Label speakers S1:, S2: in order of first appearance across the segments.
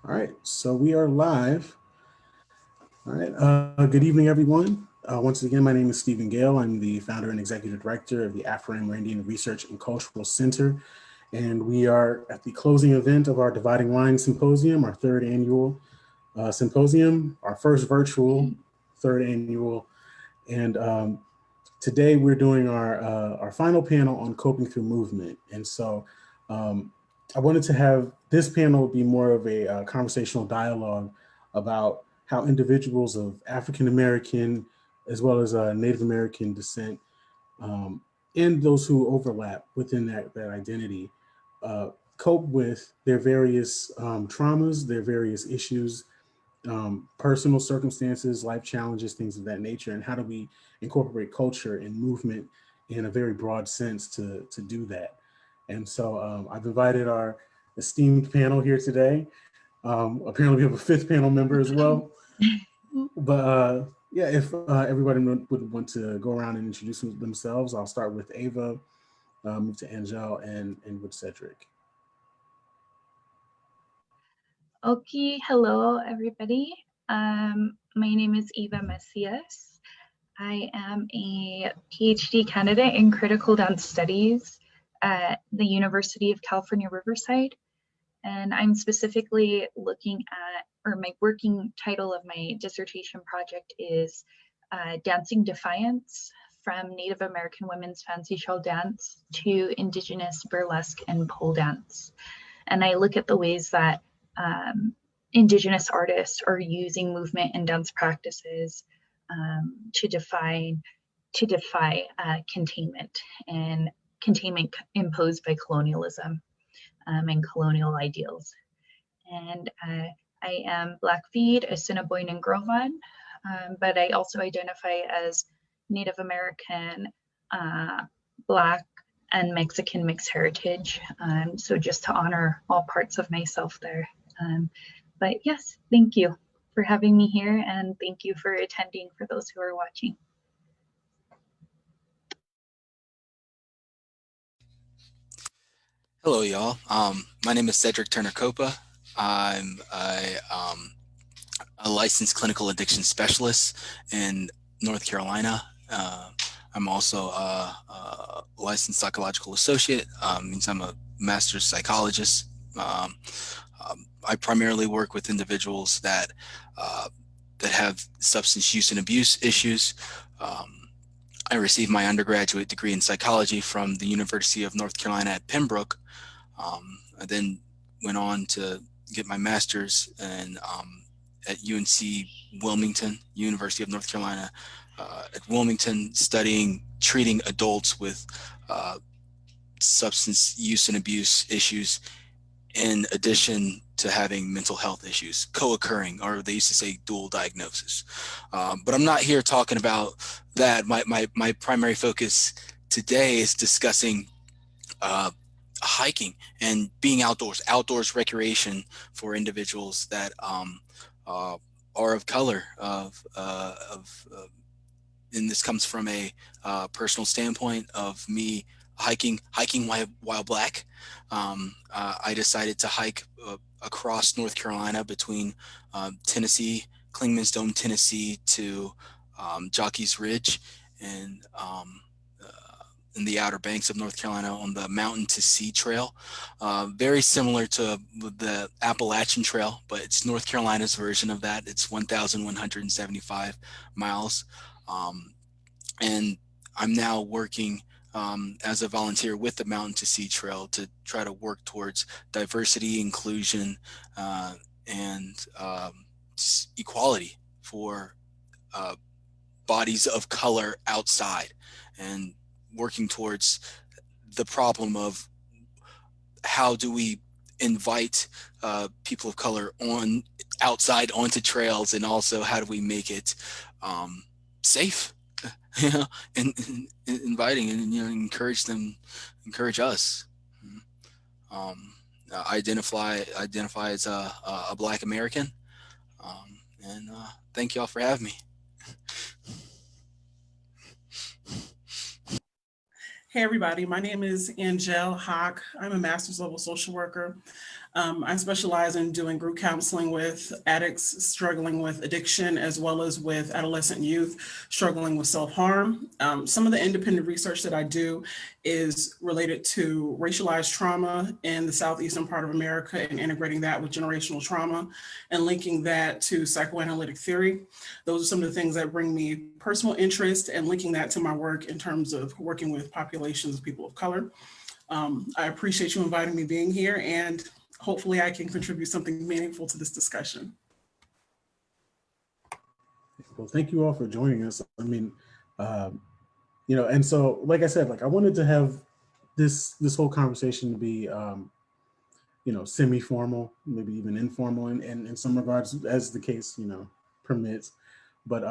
S1: All right, so we are live. All right, good evening, everyone. Once again, my name is Stephen Gale. I'm the founder and executive director of the Afro-Amerindian Research and Cultural Center, and we are at the closing event of our Dividing Lines Symposium, our third annual symposium, our first virtual third annual, and today we're doing our final panel on coping through movement. And so um, I wanted to have this panel be more of a conversational dialogue about how individuals of African American as well as Native American descent um, and those who overlap within that identity uh, cope with their various traumas, their various issues, personal circumstances, life challenges, things of that nature, and how do we incorporate culture and movement in a very broad sense to do that. And so I've invited our esteemed panel here today. Apparently, we have a fifth panel member as well. But yeah, if everybody would want to go around and introduce themselves, I'll start with Ava, move to Anjail, and with Cedric.
S2: Okay, hello everybody. My name is Eva Macias. I am a PhD candidate in critical dance studies at the University of California, Riverside. And I'm specifically looking at, or my working title of my dissertation project is Dancing Defiance from Native American Women's Fancy Shawl Dance to Indigenous Burlesque and Pole Dance. And I look at the ways that Indigenous artists are using movement and dance practices to defy containment and containment imposed by colonialism and colonial ideals. And I am Blackfeet, Assinboine, and Grovan, but I also identify as Native American, Black, and Mexican mixed heritage. So just to honor all parts of myself there. But yes, thank you for having me here, and thank you for attending for those who are watching.
S3: Hello, y'all. My name is Cedric Turner-Kopa. I'm a licensed clinical addiction specialist in North Carolina. I'm also a licensed psychological associate, means I'm a master's psychologist. I primarily work with individuals that have substance use and abuse issues. I received my undergraduate degree in psychology from the University of North Carolina at Pembroke. I then went on to get my master's at UNC Wilmington, University of North Carolina, at Wilmington, treating adults with substance use and abuse issues, in addition to having mental health issues co-occurring, or they used to say dual diagnosis. But I'm not here talking about that. My primary focus today is discussing hiking and being outdoors recreation for individuals that are of color. And this comes from a personal standpoint of me hiking while Black. I decided to hike across North Carolina between Tennessee, Clingman's Dome, Tennessee to Jockey's Ridge, and in the Outer Banks of North Carolina on the Mountain to Sea Trail. Very similar to the Appalachian Trail, but it's North Carolina's version of that. It's 1,175 miles. And I'm now working as a volunteer with the Mountain to Sea Trail to try to work towards diversity, inclusion, and equality for bodies of color outside, and working towards the problem of how do we invite people of color outside onto trails, and also how do we make it safe, and inviting, and encourage us. Identify as a Black American, and thank y'all for having me.
S4: Hey everybody, my name is Anjail Haqq. I'm a master's level social worker. I specialize in doing group counseling with addicts struggling with addiction, as well as with adolescent youth struggling with self-harm. Some of the independent research that I do is related to racialized trauma in the southeastern part of America and integrating that with generational trauma and linking that to psychoanalytic theory. Those are some of the things that bring me personal interest and linking that to my work in terms of working with populations of people of color. I appreciate you inviting me being here, and hopefully I can contribute something meaningful to this discussion.
S1: Well, thank you all for joining us. I mean, and so, like I said, I wanted to have this whole conversation to be, semi-formal, maybe even informal in some regards, as the case, permits. But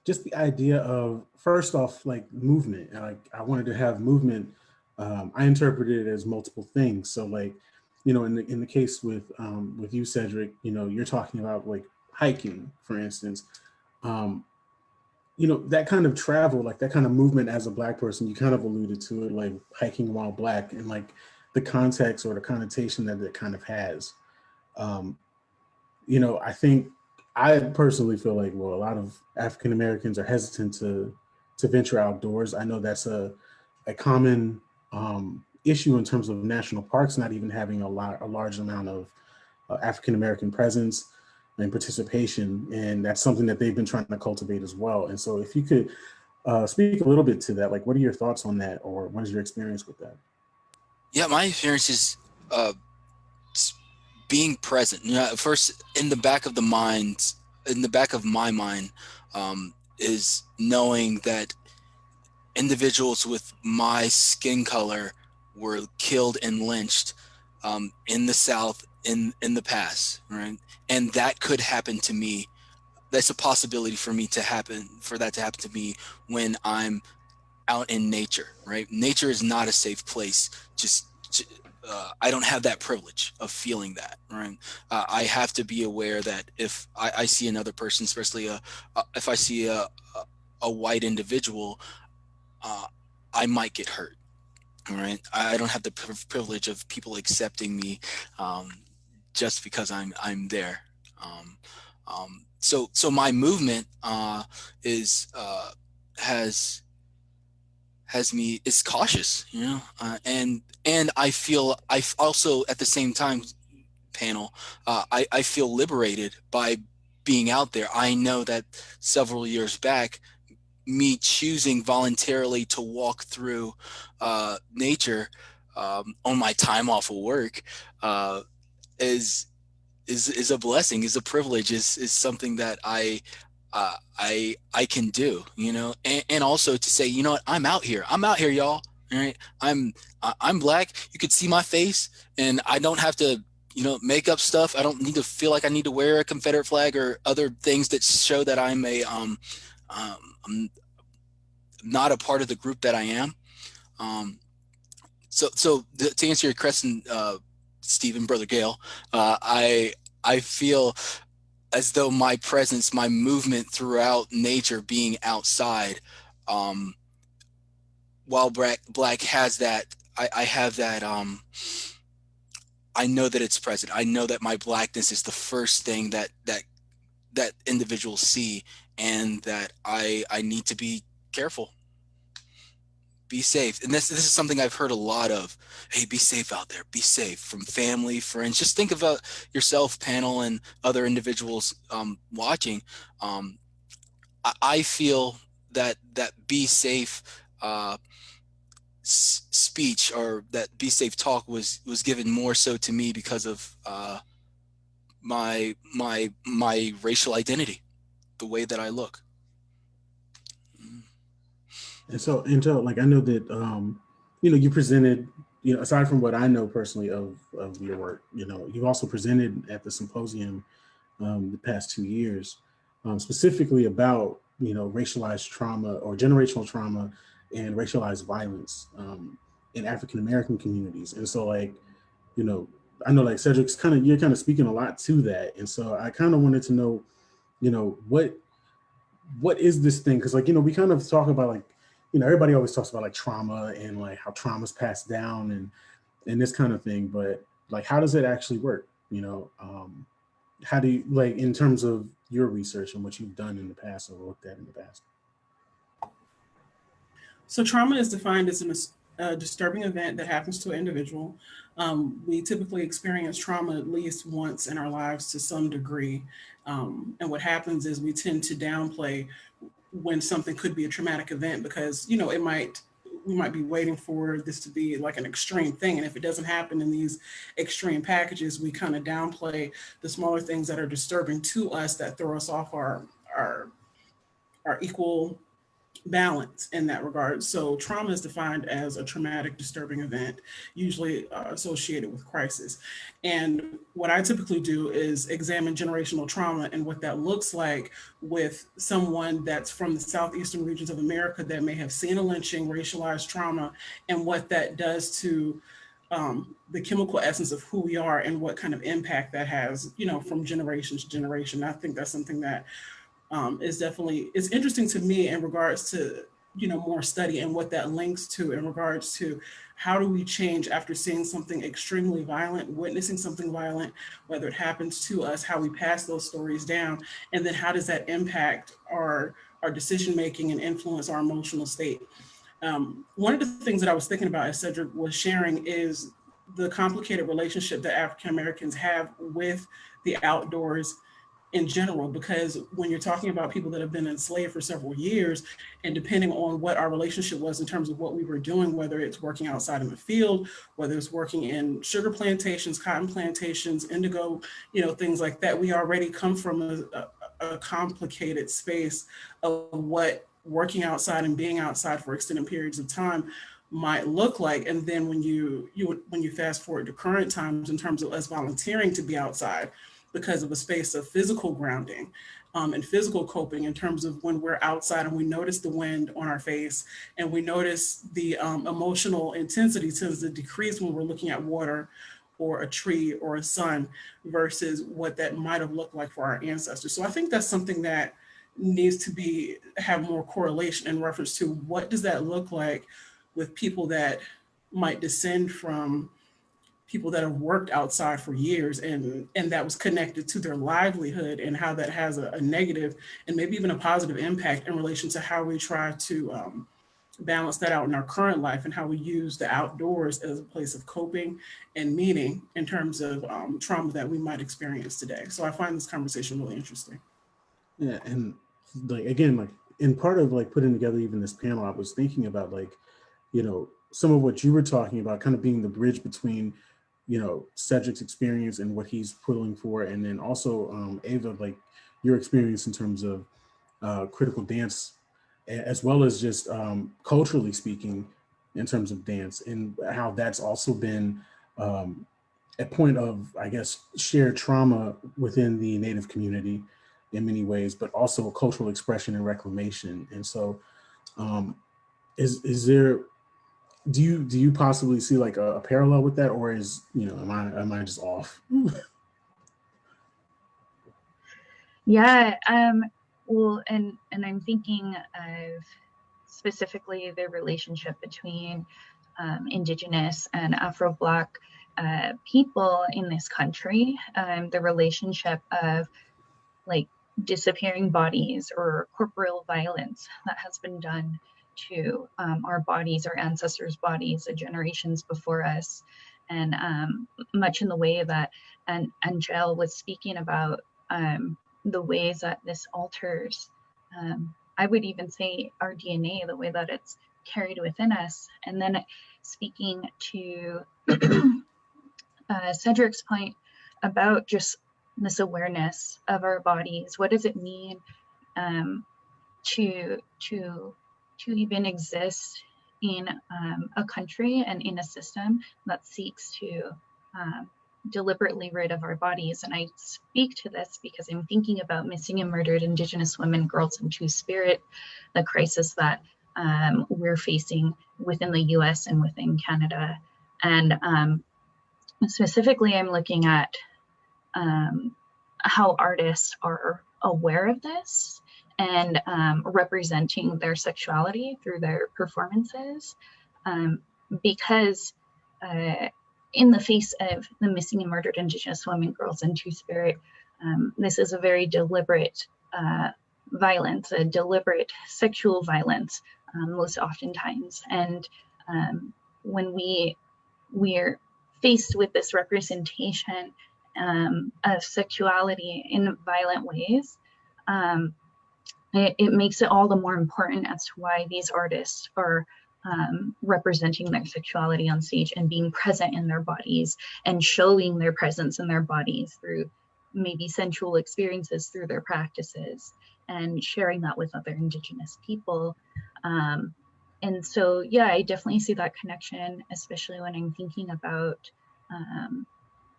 S1: just the idea of, first off, movement. I wanted to have movement. I interpreted it as multiple things. So in the case with you, Cedric, you're talking about hiking, for instance. That kind of travel, that kind of movement as a Black person, you kind of alluded to it, hiking while Black, and the context or the connotation that it kind of has. I think I personally feel a lot of African Americans are hesitant to venture outdoors. I know that's a common issue in terms of national parks not even having a large amount of African American presence and participation, and that's something that they've been trying to cultivate as well. And so, if you could speak a little bit to that, what are your thoughts on that, or what is your experience with that?
S3: Yeah, my experience is being present. First, in the back of my mind, is knowing that individuals with my skin color were killed and lynched in the South in the past, right? And that could happen to me. That's a possibility for that to happen to me when I'm out in nature, right? Nature is not a safe place. I don't have that privilege of feeling that, right? I have to be aware that if I see another person, especially if I see a white individual, I might get hurt, right? I don't have the privilege of people accepting me just because I'm there. So my movement is cautious, and I also at the same time, panel, I feel liberated by being out there. I know that several years back, me choosing voluntarily to walk through nature on my time off of work is a blessing, is a privilege, is something that I can do, and also to say, what, I'm out here, y'all. All right, I'm Black. You could see my face, and I don't have to, make up stuff. I don't need to feel like I need to wear a Confederate flag or other things that show that I'm I'm not a part of the group that I am. So to answer your question, Stephen, Brother Gale, I feel as though my presence, my movement throughout nature, being outside, while Black has that, I have that, I know that it's present. I know that my Blackness is the first thing that individuals see, and that I need to be careful. Be safe. And this is something I've heard a lot of. Hey, be safe out there. Be safe, from family, friends. Just think about yourself, panel, and other individuals watching. I feel that be safe speech, or that be safe talk was given more so to me because of my racial identity, the way that I look.
S1: And so, I know that, you presented, aside from what I know personally of your work, you've also presented at the symposium the past 2 years, specifically about, racialized trauma or generational trauma and racialized violence in African-American communities. And so, I know Cedric's you're kind of speaking a lot to that. And so I kind of wanted to know, what is this thing? Because we kind of talk about everybody always talks about like trauma and like how trauma's passed down and this kind of thing, but like, how does it actually work? How do you, like, in terms of your research and what you've done in the past or looked at in the past?
S4: So trauma is defined as a disturbing event that happens to an individual. We typically experience trauma at least once in our lives to some degree. And what happens is we tend to downplay when something could be a traumatic event because, we might be waiting for this to be like an extreme thing. And if it doesn't happen in these extreme packages, we kind of downplay the smaller things that are disturbing to us that throw us off our equal balance in that regard. So trauma is defined as a traumatic, disturbing event, usually associated with crisis. And what I typically do is examine generational trauma and what that looks like with someone that's from the southeastern regions of America that may have seen a lynching, racialized trauma, and what that does to the chemical essence of who we are and what kind of impact that has, from generation to generation. I think that's something that is interesting to me in regards to more study and what that links to in regards to how do we change after seeing something extremely violent, witnessing something violent, whether it happens to us, how we pass those stories down, and then how does that impact our decision making and influence our emotional state. One of the things that I was thinking about as Cedric was sharing is the complicated relationship that African Americans have with the outdoors in general, because when you're talking about people that have been enslaved for several years, and depending on what our relationship was in terms of what we were doing, whether it's working outside in the field, whether it's working in sugar plantations, cotton plantations, indigo, things like that, we already come from a complicated space of what working outside and being outside for extended periods of time might look like. And then when you fast forward to current times in terms of us volunteering to be outside, because of a space of physical grounding and physical coping in terms of when we're outside and we notice the wind on our face and we notice the emotional intensity tends to decrease when we're looking at water or a tree or a sun versus what that might have looked like for our ancestors. So I think that's something that needs to have more correlation in reference to what does that look like with people that might descend from people that have worked outside for years and that was connected to their livelihood, and how that has a negative and maybe even a positive impact in relation to how we try to balance that out in our current life and how we use the outdoors as a place of coping and meaning in terms of trauma that we might experience today. So I find this conversation really interesting.
S1: Yeah, and like, again, like in part of like putting together even this panel, I was thinking about like, some of what you were talking about kind of being the bridge between Cedric's experience and what he's pulling for, and then also Ava, like your experience in terms of critical dance, as well as just culturally speaking in terms of dance, and how that's also been a point of, I guess, shared trauma within the Native community in many ways, but also cultural expression and reclamation. And so is there, do you possibly see like a parallel with that, or is am I just off?
S2: Yeah, well, and I'm thinking of specifically the relationship between Indigenous and Afro-Black people in this country, the relationship of like disappearing bodies or corporeal violence that has been done to our bodies, our ancestors' bodies, the generations before us, and much in the way that Anjail was speaking about the ways that this alters, I would even say our DNA, the way that it's carried within us. And then speaking to Cedric's point about just this awareness of our bodies, what does it mean to even exist in a country and in a system that seeks to deliberately rid of our bodies? And I speak to this because I'm thinking about missing and murdered Indigenous women, girls, and Two-Spirit, the crisis that we're facing within the US and within Canada. And specifically, I'm looking at how artists are aware of this and representing their sexuality through their performances, because in the face of the missing and murdered Indigenous women, girls, and Two-Spirit, this is a very deliberate violence, a deliberate sexual violence, most oftentimes. And when we're faced with this representation of sexuality in violent ways, it makes it all the more important as to why these artists are representing their sexuality on stage and being present in their bodies and showing their presence in their bodies through maybe sensual experiences through their practices and sharing that with other Indigenous people. And so, yeah, I definitely see that connection, especially when I'm thinking about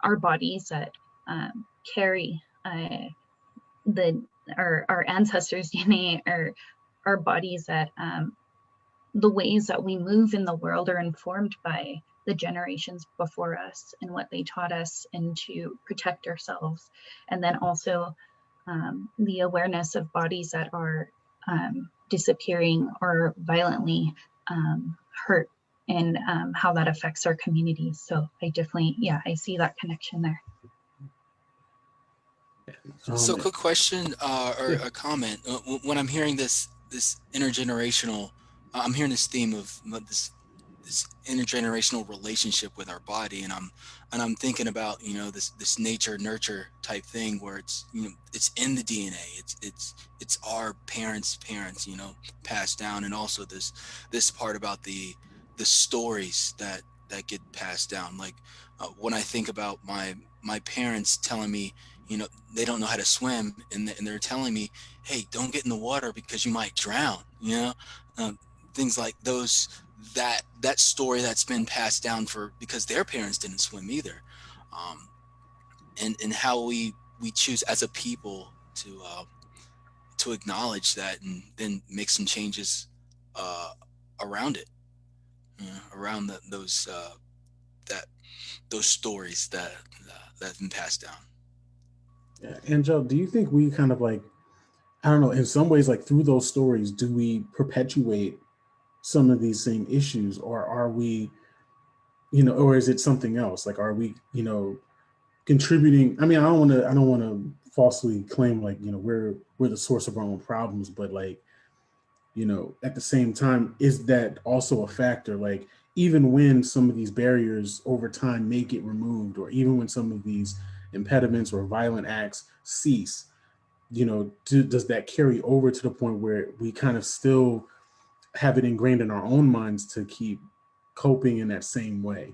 S2: our bodies that carry our ancestors' DNA, or our bodies that the ways that we move in the world are informed by the generations before us and what they taught us, and to protect ourselves. And then also the awareness of bodies that are disappearing or violently hurt, and how that affects our communities. So I definitely, yeah, I see that connection there.
S3: So quick question or a comment. When I'm hearing this intergenerational, I'm hearing this theme of this intergenerational relationship with our body, and I'm thinking about, you know, this nature nurture type thing where it's, you know, it's in the DNA. It's our parents, you know, passed down, and also this part about the stories that get passed down. Like when I think about my parents telling me, you know, they don't know how to swim, and they're telling me, hey, don't get in the water because you might drown, you know, things like those, that story that's been passed down because their parents didn't swim either. And how we choose as a people to acknowledge that, and then make some changes around it, you know, around those stories that have been passed down.
S1: Yeah. Anjail, do you think we kind of like, I don't know, in some ways, like through those stories, do we perpetuate some of these same issues, or are we, you know, or is it something else? Like, are we, you know, contributing? I mean, I don't want to falsely claim like, you know, we're the source of our own problems, but like, you know, at the same time, is that also a factor? Like, even when some of these barriers over time may get removed, or even when some of these impediments or violent acts cease, you know, does that carry over to the point where we kind of still have it ingrained in our own minds to keep coping in that same way?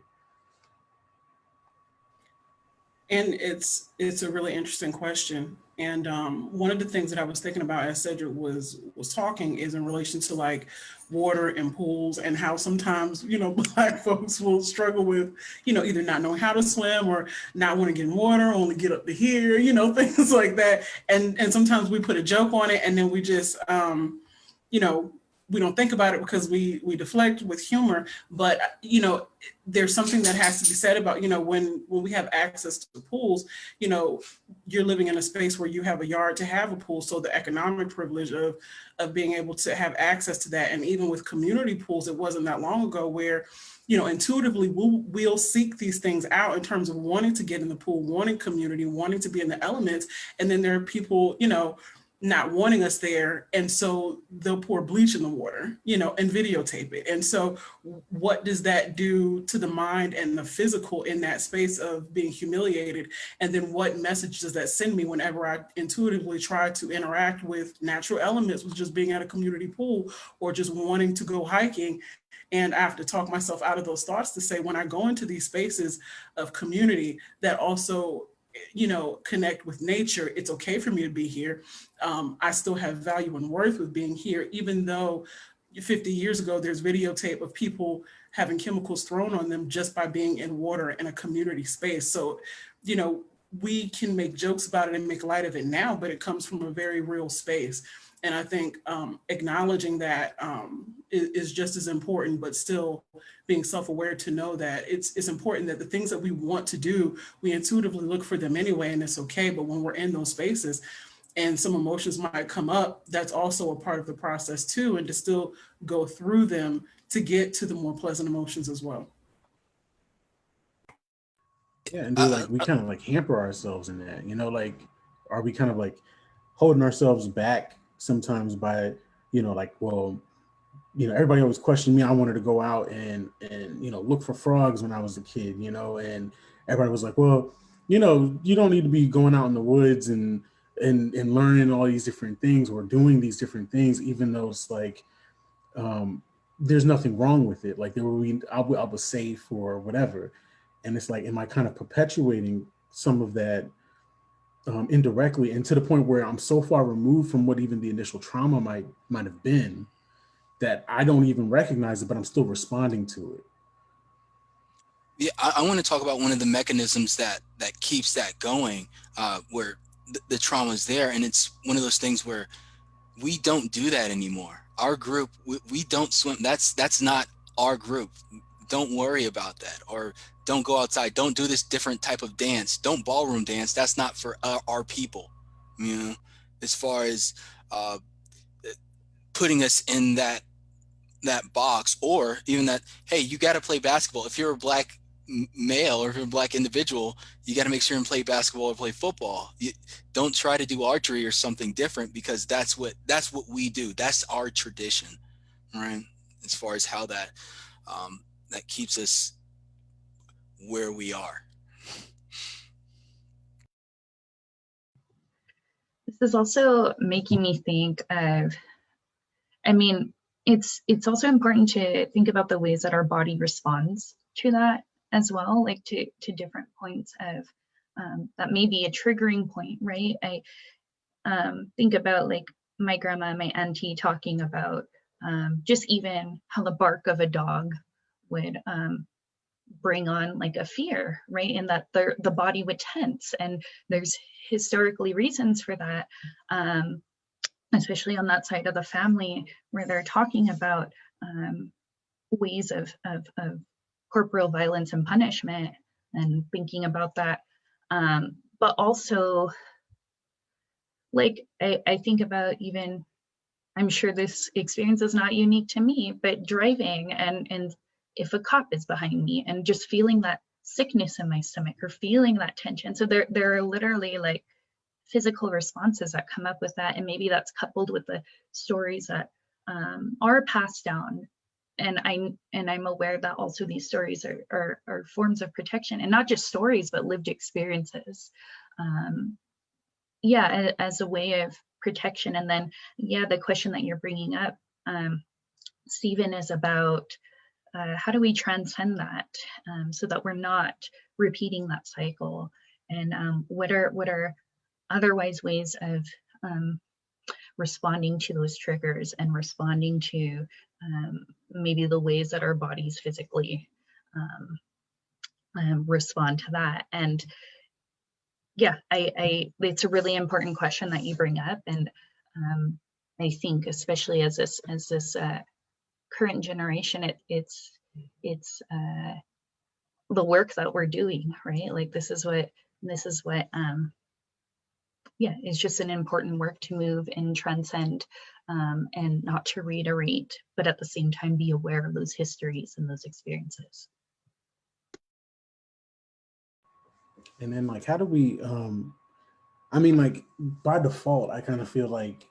S4: And it's a really interesting question. And one of the things that I was thinking about as Cedric was talking is in relation to like water and pools, and how sometimes, you know, Black folks will struggle with, you know, either not knowing how to swim or not want to get in water, only get up to here, you know, things like that. And sometimes we put a joke on it, and then we just, you know, we don't think about it because we deflect with humor. But, you know, there's something that has to be said about, you know, when we have access to pools, you know, you're living in a space where you have a yard to have a pool. So the economic privilege of being able to have access to that. And even with community pools, it wasn't that long ago where, you know, intuitively we'll seek these things out in terms of wanting to get in the pool, wanting community, wanting to be in the elements. And then there are people, you know, not wanting us there. And so they'll pour bleach in the water, you know, and videotape it. And so what does that do to the mind and the physical in that space of being humiliated? And then what message does that send me whenever I intuitively try to interact with natural elements, with just being at a community pool or just wanting to go hiking? And I have to talk myself out of those thoughts to say, when I go into these spaces of community that also, you know, connect with nature, it's okay for me to be here. I still have value and worth with being here, even though 50 years ago, there's videotape of people having chemicals thrown on them just by being in water in a community space. So, you know, we can make jokes about it and make light of it now, but it comes from a very real space. And I think acknowledging that is just as important, but still being self-aware to know that it's important that the things that we want to do, we intuitively look for them anyway, and it's okay. But when we're in those spaces, and some emotions might come up, that's also a part of the process too, and to still go through them to get to the more pleasant emotions as well.
S1: Yeah, and do
S3: Uh,
S1: like we kind of like hamper ourselves in that, you know, like are we kind of like holding ourselves back sometimes by, you know, like, well, you know, everybody always questioned me. I wanted to go out and you know, look for frogs when I was a kid, you know, and everybody was like, well, you know, you don't need to be going out in the woods and learning all these different things or doing these different things, even though it's like um, there's nothing wrong with it. Like I was safe or whatever, and it's like, am I kind of perpetuating some of that indirectly, and to the point where I'm so far removed from what even the initial trauma might have been that I don't even recognize it, but I'm still responding to it.
S3: Yeah, I want to talk about one of the mechanisms that keeps that going, where the trauma is there, and it's one of those things where we don't do that anymore. Our group, we don't swim. That's not our group. Don't worry about that, or don't go outside. Don't do this different type of dance. Don't ballroom dance. That's not for our people. You know, as far as uh, putting us in that box, or even that, hey, you got to play basketball. If you're a black male or if you're a black individual, you got to make sure and play basketball or play football. You don't try to do archery or something different, because that's what we do. That's our tradition, right? As far as how that that keeps us where we are.
S2: This is also making me think of, I mean, it's also important to think about the ways that our body responds to that as well, like to different points of that may be a triggering point, right? I think about like my grandma and my auntie talking about just even how the bark of a dog would bring on like a fear, right? And that the body would tense, and there's historically reasons for that. Especially on that side of the family where they're talking about ways of corporal violence and punishment, and thinking about that. But also, like, I think about even, I'm sure this experience is not unique to me, but driving and if a cop is behind me and just feeling that sickness in my stomach or feeling that tension. So there are literally like physical responses that come up with that, and maybe that's coupled with the stories that are passed down. And I'm aware that also these stories are forms of protection, and not just stories but lived experiences. Yeah, as a way of protection. And then yeah, the question that you're bringing up, Stephen, is about how do we transcend that, so that we're not repeating that cycle, and what are otherwise ways of responding to those triggers and responding to maybe the ways that our bodies physically respond to that. And yeah, it's a really important question that you bring up, and I think especially as this current generation, it's the work that we're doing, right? Like this is what yeah, it's just an important work to move and transcend, and not to reiterate, but at the same time be aware of those histories and those experiences.
S1: And then like, how do we, I mean, like by default, I kind of feel like,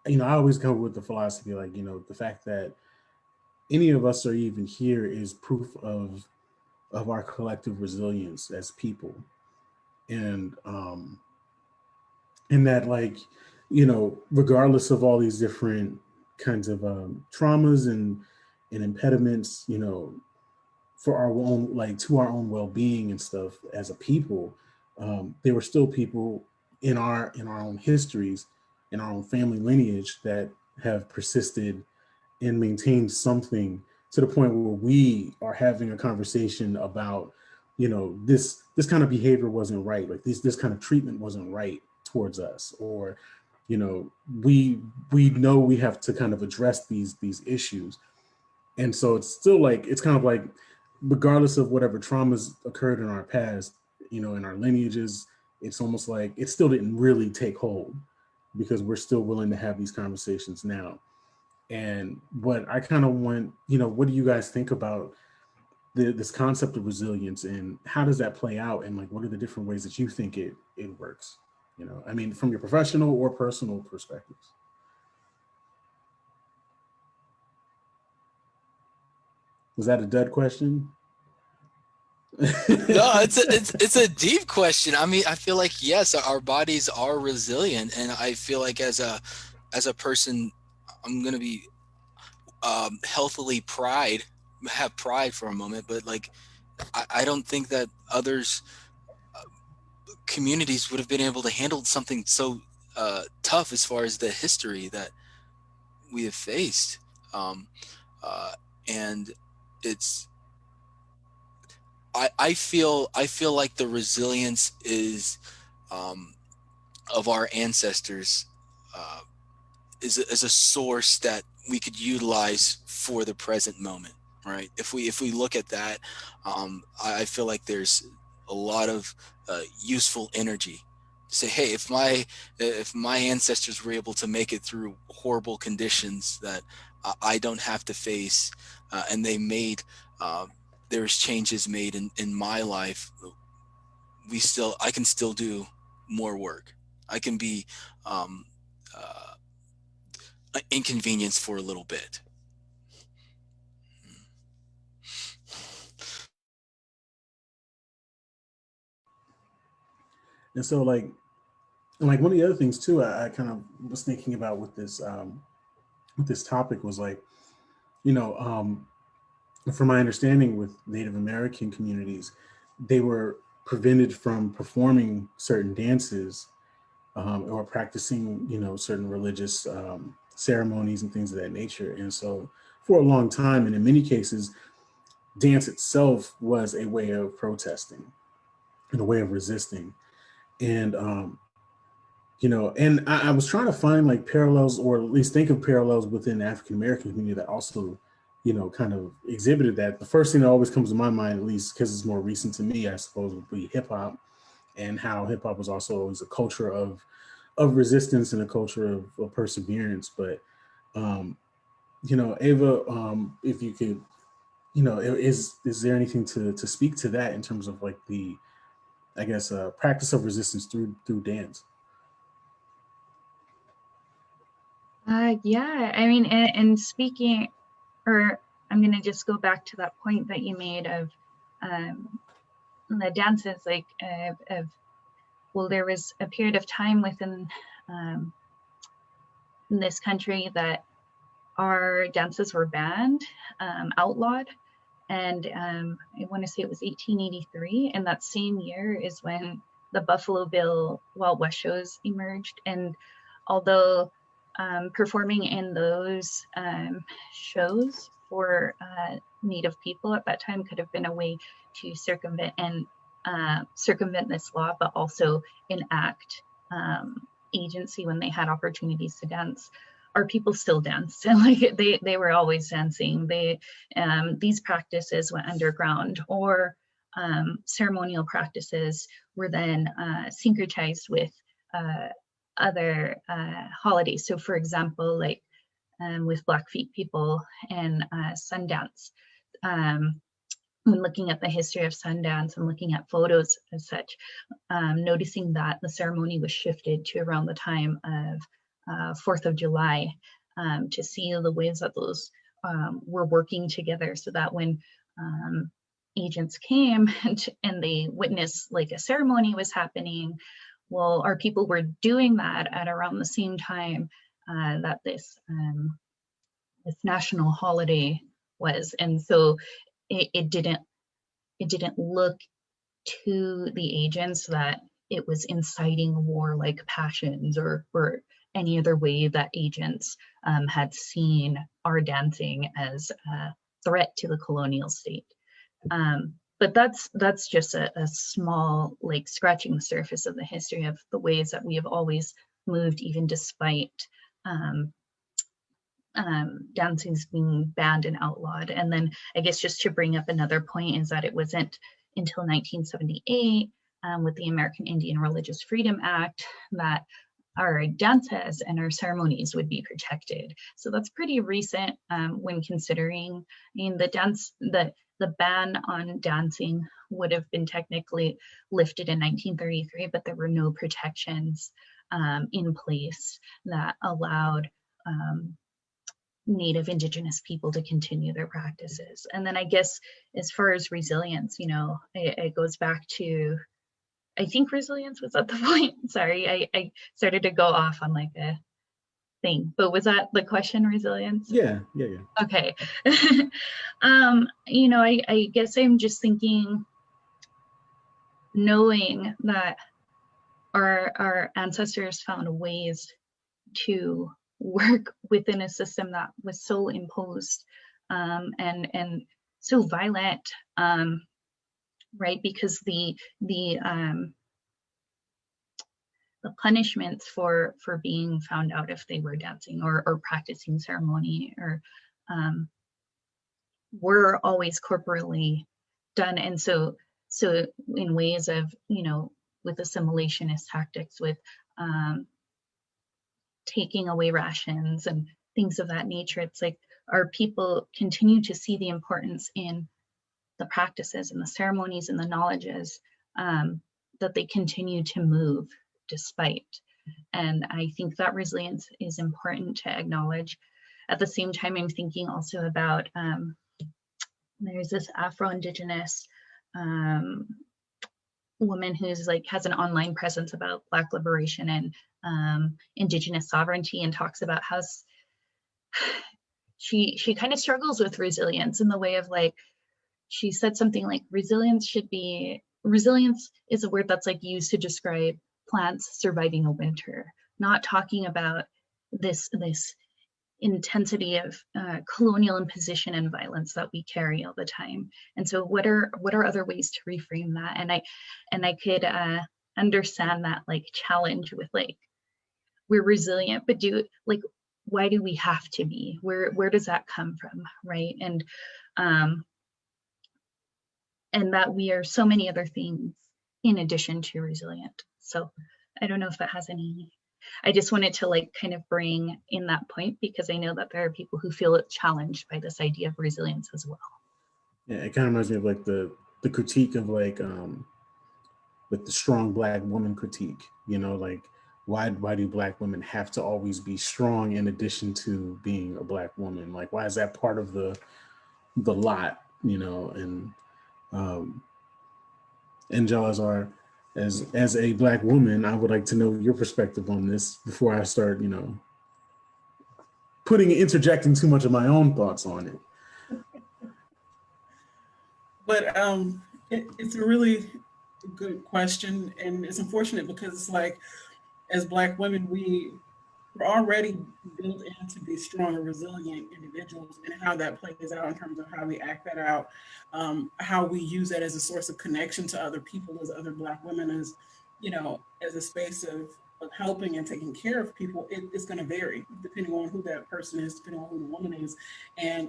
S1: you know, I always come with the philosophy, like, you know, the fact that any of us are even here is proof of our collective resilience as people. And in that, like, you know, regardless of all these different kinds of traumas and impediments, you know, for our own, like to our own well-being and stuff as a people, there were still people in our own histories, in our own family lineage that have persisted and maintained something to the point where we are having a conversation about, you know, this kind of behavior wasn't right, like this kind of treatment wasn't right towards us, or, you know, we know we have to kind of address these issues. And so it's still like, it's kind of like, regardless of whatever traumas occurred in our past, you know, in our lineages, it's almost like it still didn't really take hold, because we're still willing to have these conversations now. And what I kind of want, what do you guys think about this concept of resilience, and how does that play out, and like what are the different ways that you think it works? I mean, from your professional or personal perspectives. Was that a dud question?
S3: No, it's a deep question. I mean, I feel like, yes, our bodies are resilient, and I feel like as a person, I'm gonna be healthily have pride for a moment, but like I don't think that others communities would have been able to handle something so tough as far as the history that we have faced, and it's I feel like the resilience is of our ancestors is a source that we could utilize for the present moment, right? If we look at that, I feel like there's a lot of useful energy. Say, hey, if my ancestors were able to make it through horrible conditions that I don't have to face, and they made there's changes made in my life, I can still do more work. I can be inconvenienced for a little bit.
S1: And so like one of the other things too, I kind of was thinking about with this topic was like, from my understanding with Native American communities, they were prevented from performing certain dances, or practicing, certain religious ceremonies and things of that nature. And so for a long time, and in many cases, dance itself was a way of protesting and a way of resisting. And, and I was trying to find like parallels, or at least think of parallels within the African American community that also, kind of exhibited that. The first thing that always comes to my mind, at least because it's more recent to me, I suppose, would be hip hop, and how hip hop was also always a culture of resistance and a culture of perseverance. But, Ava, if you could, is there anything to speak to that in terms of like the, I guess, practice of resistance through dance?
S2: Yeah, I mean, and speaking, or I'm going to just go back to that point that you made of the dances, like, well, there was a period of time within in this country that our dances were banned, outlawed. And I want to say it was 1883. And that same year is when the Buffalo Bill Wild West shows emerged. And although performing in those shows for Native people at that time could have been a way to circumvent this law, but also enact agency when they had opportunities to dance. Our people still danced, and like they were always dancing. These practices went underground, or ceremonial practices were then syncretized with other holidays. So for example, like with Blackfeet people and Sundance, when looking at the history of Sundance and looking at photos and such, noticing that the ceremony was shifted to around the time of 4th of July, to see the ways that those were working together, so that when agents came and they witnessed like a ceremony was happening, well, our people were doing that at around the same time that this national holiday was. And so it didn't look to the agents that it was inciting warlike passions or any other way that agents had seen our dancing as a threat to the colonial state. But that's just a small, like, scratching the surface of the history of the ways that we have always moved, even despite dancing's being banned and outlawed. And then I guess just to bring up another point is that it wasn't until 1978 with the American Indian Religious Freedom Act, that our dances and our ceremonies would be protected. So that's pretty recent when considering, I mean, the ban on dancing would have been technically lifted in 1933, but there were no protections in place that allowed Native Indigenous people to continue their practices. And then I guess as far as resilience, you know, it goes back to, I think resilience was at the point. Sorry, I started to go off on like a thing, but was that the question, resilience?
S1: Yeah.
S2: Okay. You know, I guess I'm just thinking, knowing that our ancestors found ways to work within a system that was so imposed and so violent, right? Because the punishments for being found out if they were dancing or practicing ceremony or were always corporally done. And so in ways of, you know, with assimilationist tactics, with taking away rations and things of that nature, it's like our people continue to see the importance in the practices and the ceremonies and the knowledges that they continue to move despite. And I think that resilience is important to acknowledge. At the same time, I'm thinking also about, there's this Afro-Indigenous woman who's like has an online presence about Black liberation and Indigenous sovereignty, and talks about how she kind of struggles with resilience in the way of, like, she said something like resilience is a word that's like used to describe plants surviving a winter, not talking about this intensity of colonial imposition and violence that we carry all the time. And so what are other ways to reframe that? And I could understand that, like, challenge with, like, we're resilient, but why do we have to be? Where does that come from, right? And that we are so many other things in addition to resilient. So I don't know if that has any, I just wanted to, like, kind of bring in that point, because I know that there are people who feel challenged by this idea of resilience as well.
S1: Yeah, it kind of reminds me of like the critique of like the strong Black woman critique, you know, like why do Black women have to always be strong in addition to being a Black woman? Like, why is that part of the lot, you know? And Anjail, as a Black woman, I would like to know your perspective on this before I start, you know, interjecting too much of my own thoughts on it.
S4: But it's a really good question, and it's unfortunate because it's like, as Black women, we're already built in to be strong and resilient individuals, and how that plays out in terms of how we act that out, how we use that as a source of connection to other people, as other Black women, as, you know, as a space of helping and taking care of people. It's going to vary depending on who that person is, depending on who the woman is. And,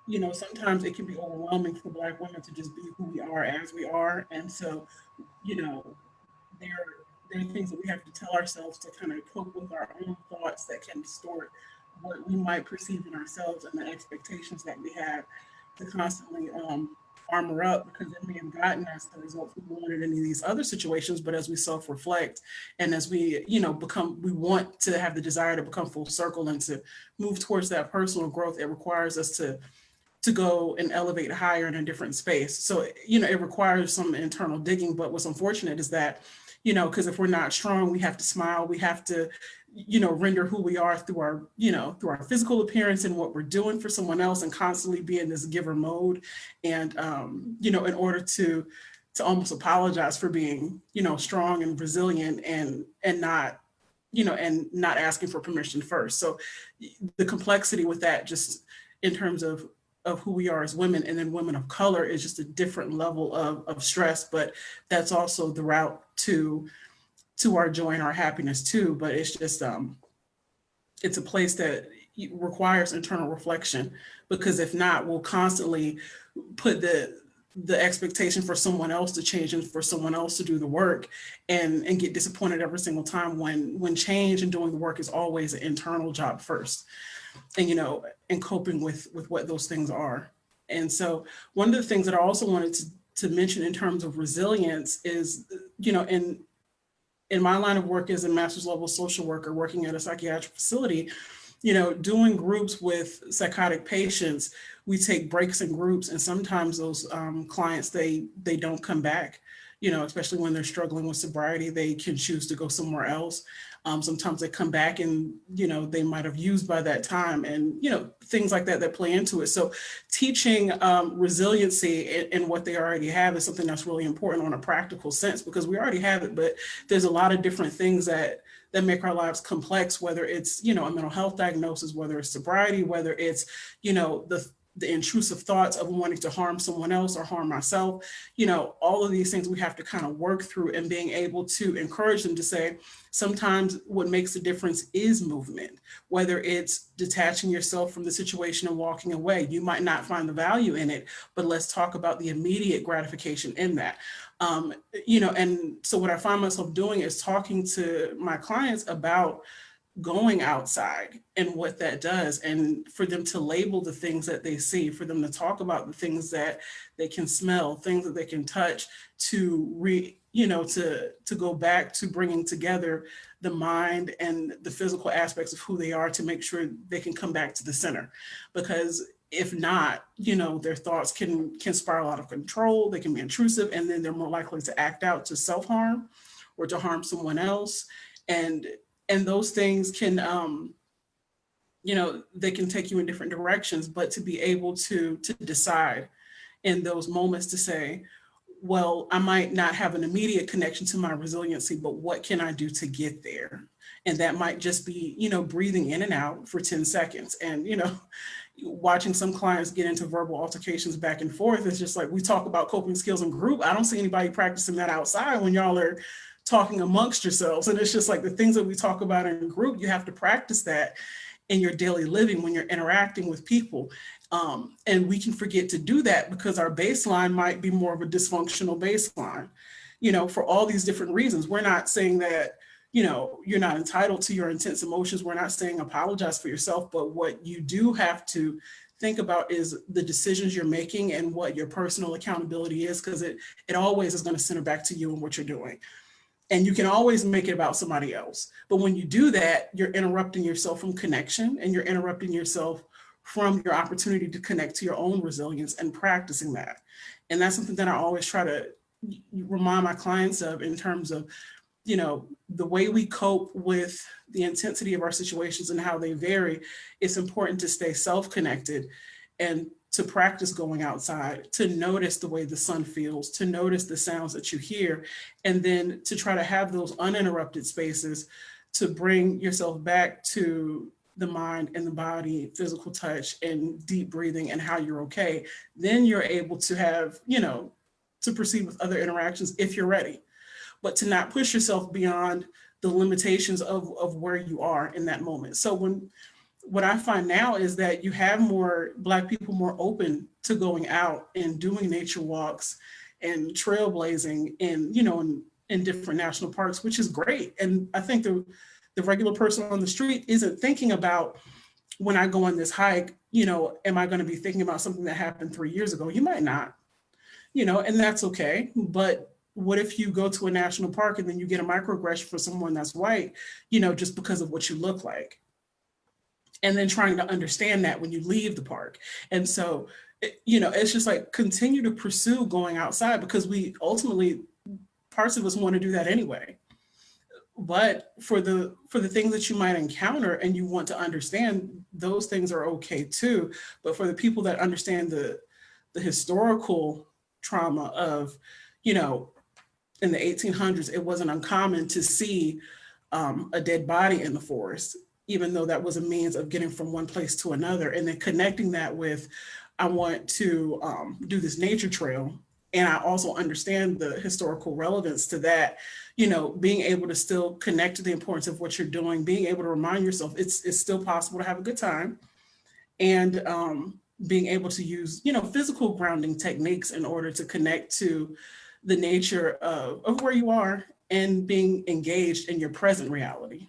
S4: you know, sometimes it can be overwhelming for Black women to just be who we are as we are. And so, you know, there are things that we have to tell ourselves to kind of cope with our own thoughts that can distort what we might perceive in ourselves and the expectations that we have, to constantly armor up, because it may have gotten us the results we wanted in these other situations. But as we self-reflect, and as we, you know, we want to have the desire to become full circle and to move towards that personal growth, it requires us to go and elevate higher in a different space. So, you know, it requires some internal digging. But what's unfortunate is that, you know, because if we're not strong, we have to smile, we have to, you know, render who we are through our, you know, through our physical appearance and what we're doing for someone else, and constantly be in this giver mode. And, you know, in order to almost apologize for being, you know, strong and resilient, and not, you know, and not asking for permission first. So the complexity with that, just in terms of who we are as women, and then women of color, is just a different level of stress. But that's also the route to our joy and our happiness too. But it's just it's a place that requires internal reflection, because if not, we'll constantly put the the expectation for someone else to change and for someone else to do the work, and get disappointed every single time when change and doing the work is always an internal job first, and and coping with what those things are. And so one of the things that I also wanted to mention in terms of resilience is, in my line of work as a master's level social worker working at a psychiatric facility, doing groups with psychotic patients, we take breaks in groups, and sometimes those clients, they don't come back, especially when they're struggling with sobriety. They can choose to go somewhere else. Sometimes they come back and, they might have used by that time, and, things like that play into it. So teaching resiliency in what they already have is something that's really important on a practical sense, because we already have it, but there's a lot of different things that make our lives complex, whether it's, a mental health diagnosis, whether it's sobriety, whether it's, the intrusive thoughts of wanting to harm someone else or harm myself, all of these things we have to kind of work through, and being able to encourage them to say, sometimes what makes the difference is movement, whether it's detaching yourself from the situation and walking away. You might not find the value in it, but let's talk about the immediate gratification in that. And so what I find myself doing is talking to my clients about going outside and what that does, and for them to label the things that they see, for them to talk about the things that they can smell, things that they can touch, to go back to bringing together the mind and the physical aspects of who they are, to make sure they can come back to the center. Because if not, their thoughts can spiral out of control, they can be intrusive, and then they're more likely to act out to self-harm or to harm someone else. And those things can, they can take you in different directions, but to be able to decide in those moments to say, well, I might not have an immediate connection to my resiliency, but what can I do to get there? And that might just be, breathing in and out for 10 seconds. And, watching some clients get into verbal altercations back and forth, it's just like, we talk about coping skills in group. I don't see anybody practicing that outside when y'all are talking amongst yourselves. And it's just like the things that we talk about in group, you have to practice that in your daily living when you're interacting with people. And we can forget to do that because our baseline might be more of a dysfunctional baseline, for all these different reasons. We're not saying that, you're not entitled to your intense emotions. We're not saying apologize for yourself, but what you do have to think about is the decisions you're making and what your personal accountability is, because it always is going to center back to you and what you're doing. And you can always make it about somebody else. But when you do that, you're interrupting yourself from connection, and you're interrupting yourself from your opportunity to connect to your own resilience and practicing that. And that's something that I always try to remind my clients of, in terms of, the way we cope with the intensity of our situations and how they vary. It's important to stay self-connected and to practice going outside, to notice the way the sun feels, to notice the sounds that you hear, and then to try to have those uninterrupted spaces to bring yourself back to the mind and the body, physical touch, and deep breathing, and how you're okay. Then you're able to have, to proceed with other interactions if you're ready, but to not push yourself beyond the limitations of where you are in that moment. So what I find now is that you have more Black people more open to going out and doing nature walks and trailblazing in different national parks, which is great. And I think the regular person on the street isn't thinking about, when I go on this hike, am I going to be thinking about something that happened 3 years ago? You might not, and that's okay. But what if you go to a national park and then you get a microaggression for someone that's white, just because of what you look like? And then trying to understand that when you leave the park. And so, it's just like, continue to pursue going outside, because we ultimately, parts of us want to do that anyway. But for the things that you might encounter and you want to understand, those things are okay too. But for the people that understand the historical trauma of, in the 1800s, it wasn't uncommon to see a dead body in the forest, even though that was a means of getting from one place to another. And then connecting that with, I want to do this nature trail. And I also understand the historical relevance to that, being able to still connect to the importance of what you're doing, being able to remind yourself it's still possible to have a good time. And, being able to use, physical grounding techniques in order to connect to the nature of where you are and being engaged in your present reality.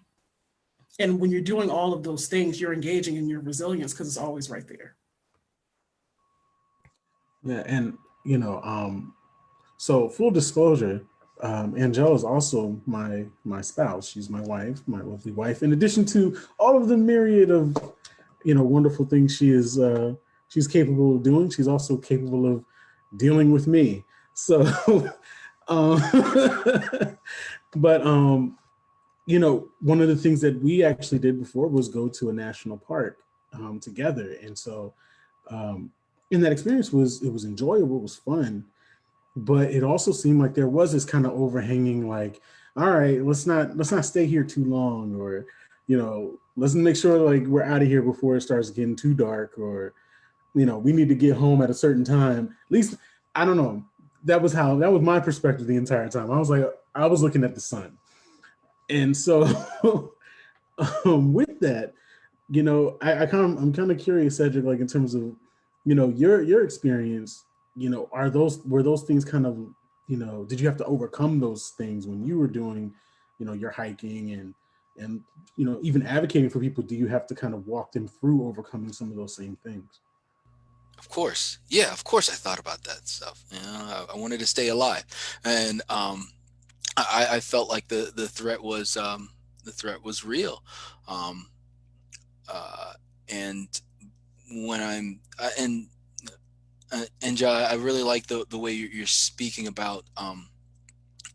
S4: And when you're doing all of those things, you're engaging in your resilience because it's always right there.
S1: Yeah, and so full disclosure, Anjail is also my spouse. She's my wife, my lovely wife. In addition to all of the myriad of wonderful things she's capable of doing, she's also capable of dealing with me. So, um, but one of the things that we actually did before was go to a national park together, and so and that experience was enjoyable, it was fun, but it also seemed like there was this kind of overhanging, like, all right, let's not stay here too long, or let's make sure like we're out of here before it starts getting too dark, or we need to get home at a certain time. At least, I don't know, that was my perspective the entire time. I was looking at the sun. And so with that, I'm kind of curious, Cedric, like in terms of, your experience, were those things kind of, did you have to overcome those things when you were doing, your hiking and, even advocating for people? Do you have to kind of walk them through overcoming some of those same things?
S3: Of course. Yeah, of course I thought about that stuff. I wanted to stay alive. And I felt like the threat was real. And when and I really like the way you're speaking about,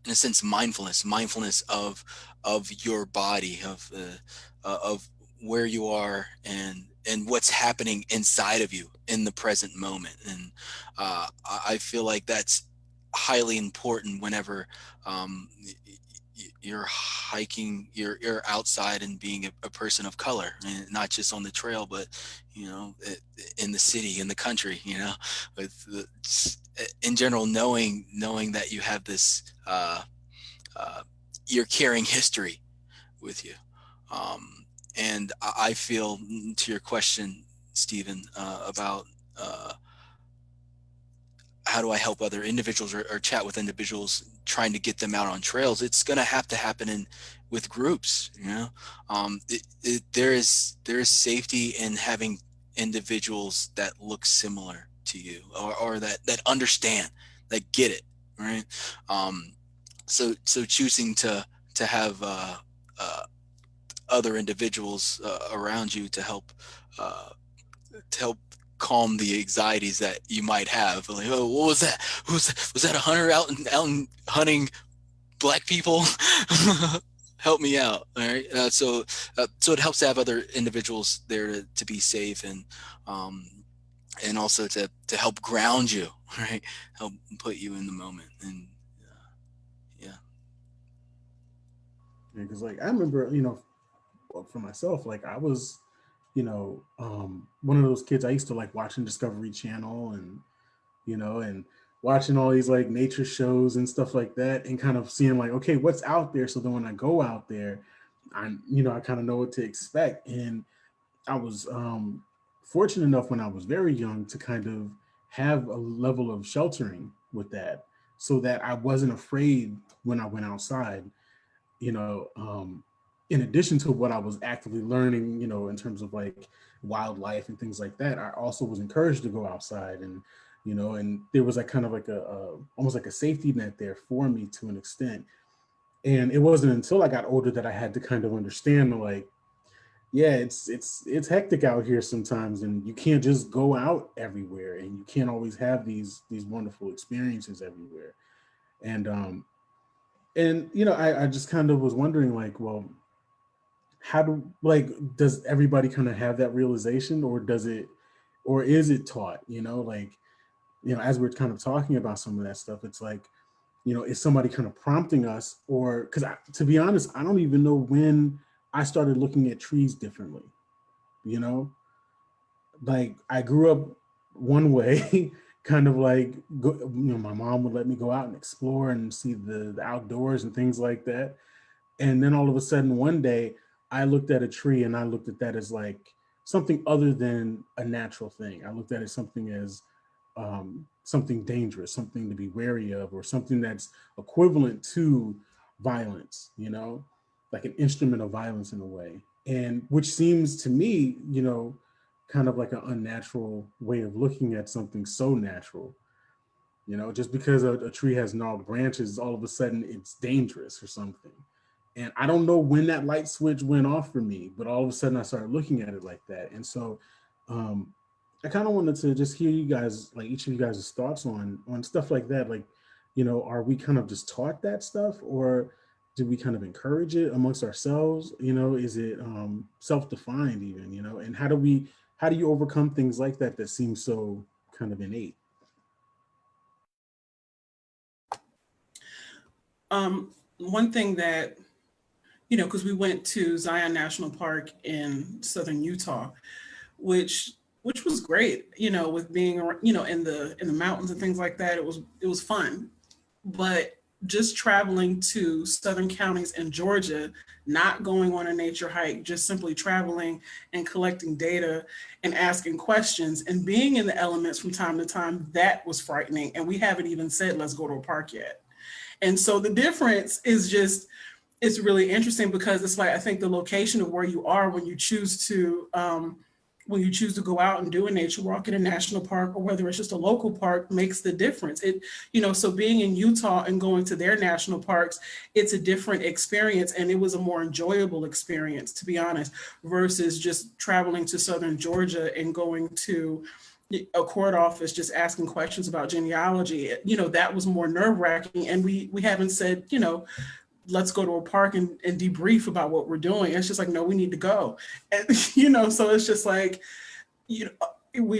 S3: in a sense, mindfulness of your body, of where you are and what's happening inside of you in the present moment. And I feel like that's highly important whenever you're hiking, you're outside and being a person of color, and not just on the trail, but in the city, in the country, with in general, knowing that you have this you're carrying history with you. And I feel, to your question, Stephen, about how do I help other individuals or chat with individuals trying to get them out on trails, it's going to happen with groups. There is safety in having individuals that look similar to you, or that understand, that get it, right? So choosing to have other individuals around you to help calm the anxieties that you might have. Like, oh, what was that? Was that a hunter out and hunting Black people? Help me out. All right. So it helps to have other individuals there to be safe, and also to help ground you, right? Help put you in the moment. And yeah.
S1: Because like I remember, for myself, like I was, one of those kids. I used to like watching Discovery Channel and and watching all these like nature shows and stuff like that, and kind of seeing like, okay, what's out there, so then when I go out there, I kind of know what to expect. And I was fortunate enough when I was very young to kind of have a level of sheltering with that, so that I wasn't afraid when I went outside. you know, um, in addition to what I was actively learning, in terms of like wildlife and things like that, I also was encouraged to go outside, and, and there was like kind of like almost like a safety net there for me to an extent. And it wasn't until I got older that I had to kind of understand, like, yeah, it's hectic out here sometimes, and you can't just go out everywhere, and you can't always have these wonderful experiences everywhere. And I just kind of was wondering, like, well, how does everybody kind of have that realization, or is it taught? Like, as we're kind of talking about some of that stuff, it's like, is somebody kind of prompting us? Or because, to be honest, I don't even know when I started looking at trees differently. you know like I grew up one way, kind of like my mom would let me go out and explore and see the outdoors and things like that. And then all of a sudden one day I looked at a tree and I looked at that as like something other than a natural thing. I looked at it something as something dangerous, something to be wary of, or something that's equivalent to violence, you know, like an instrument of violence in a way. And which seems to me, you know, kind of like an unnatural way of looking at something so natural. You know, just because a tree has gnarled branches, all of a sudden it's dangerous or something. And I don't know when that light switch went off for me, but all of a sudden I started looking at it like that. And so um, I kind of wanted to just hear you guys, like each of you guys' thoughts on stuff like that. Like, you know, are we kind of just taught that stuff, or do we kind of encourage it amongst ourselves? You know, is it self-defined even? You know, and how do you overcome things like that that seem so kind of innate?
S4: One thing that, you know, because we went to Zion National Park in southern Utah, which was great, you know, with being, you know, in the mountains and things like that. It was fun. But just traveling to southern counties in Georgia, not going on a nature hike, just simply traveling and collecting data and asking questions and being in the elements from time to time, that was frightening. And we haven't even said, let's go to a park yet. And so the difference is just, it's really interesting because it's like, I think the location of where you are when you choose to go out and do a nature walk in a national park, or whether it's just a local park, makes the difference. It, you know, so being in Utah and going to their national parks, it's a different experience, and it was a more enjoyable experience, to be honest, versus just traveling to southern Georgia and going to a court office just asking questions about genealogy. You know, that was more nerve-wracking, and we haven't said, you know, let's go to a park and debrief about what we're doing. It's just like, no, we need to go. And, you know, so it's just like, you know, we